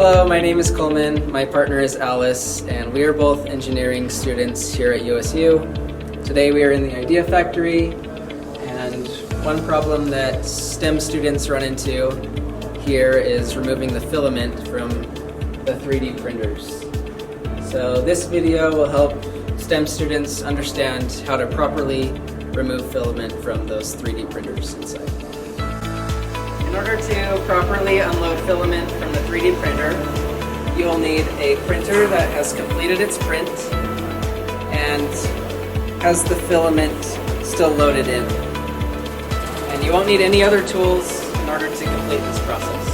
Hello, my name is Coleman, my partner is Alice, and we are both engineering students here at USU. Today we are in the Idea Factory, and one problem that STEM students run into here is removing the filament from the 3D printers. So this video will help STEM students understand how to properly remove filament from those 3D printers inside. In order to properly unload filament from the 3D printer, you will need a printer that has completed its print and has the filament still loaded in. And you won't need any other tools in order to complete this process.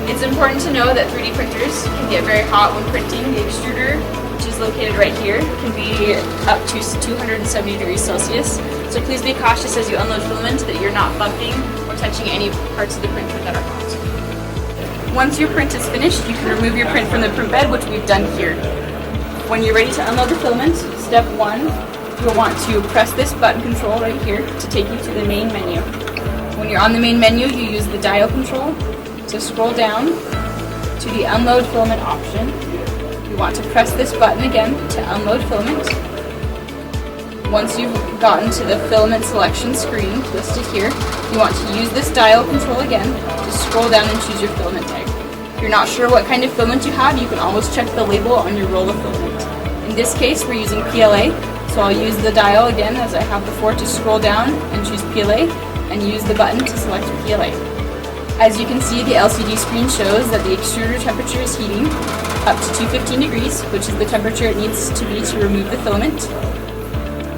It's important to know that 3D printers can get very hot when printing. The extruder, which is located right here, can be up to 270 degrees Celsius. So please be cautious as you unload filament that you're not bumping or touching any parts of the printer that are hot. Once your print is finished, you can remove your print from the print bed, which we've done here. When you're ready to unload the filament, step 1, you'll want to press this button control right here to take you to the main menu. When you're on the main menu, you use the dial control to scroll down to the unload filament option. You want to press this button again to unload filament. Once you've gotten to the filament selection screen listed here, you want to use this dial control again to scroll down and choose your filament type. If you're not sure what kind of filament you have, you can always check the label on your roll of filament. In this case, we're using PLA, so I'll use the dial again as I have before to scroll down and choose PLA and use the button to select PLA. As you can see, the LCD screen shows that the extruder temperature is heating up to 215 degrees, which is the temperature it needs to be to remove the filament.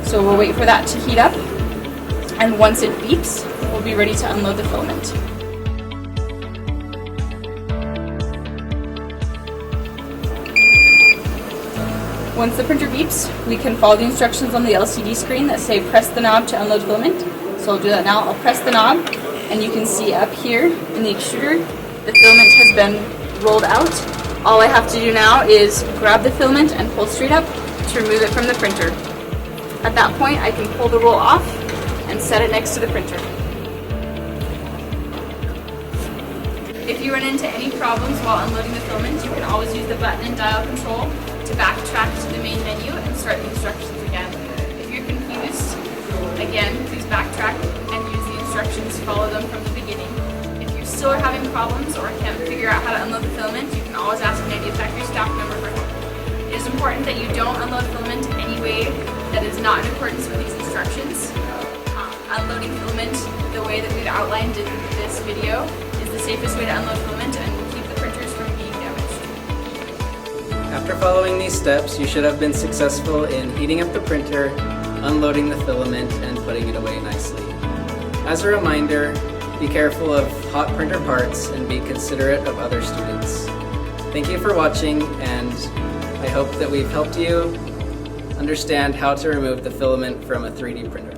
So we'll wait for that to heat up, and once it beeps, we'll be ready to unload the filament. Once the printer beeps, we can follow the instructions on the LCD screen that say press the knob to unload filament. So I'll do that now. I'll press the knob, and you can see up here in the extruder, the filament has been rolled out. All I have to do now is grab the filament and pull straight up to remove it from the printer. At that point, I can pull the roll off and set it next to the printer. If you run into any problems while unloading the filament, you can always use the button and dial control to backtrack to the main menu and start the instructions again. If you're confused, again, please backtrack and use the instructions, follow them from the beginning. If you still are having problems or can't figure out how to unload the filament, you can always ask an Idea Factory staff member for help. It is important that you don't unload filament in any way that is not in accordance with these instructions. Unloading filament the way that we've outlined in this video is the safest way to unload filament and will keep the printers from being damaged. After following these steps, you should have been successful in heating up the printer, unloading the filament, and putting it away nicely. As a reminder, be careful of hot printer parts and be considerate of other students. Thank you for watching, and I hope that we've helped you understand how to remove the filament from a 3D printer.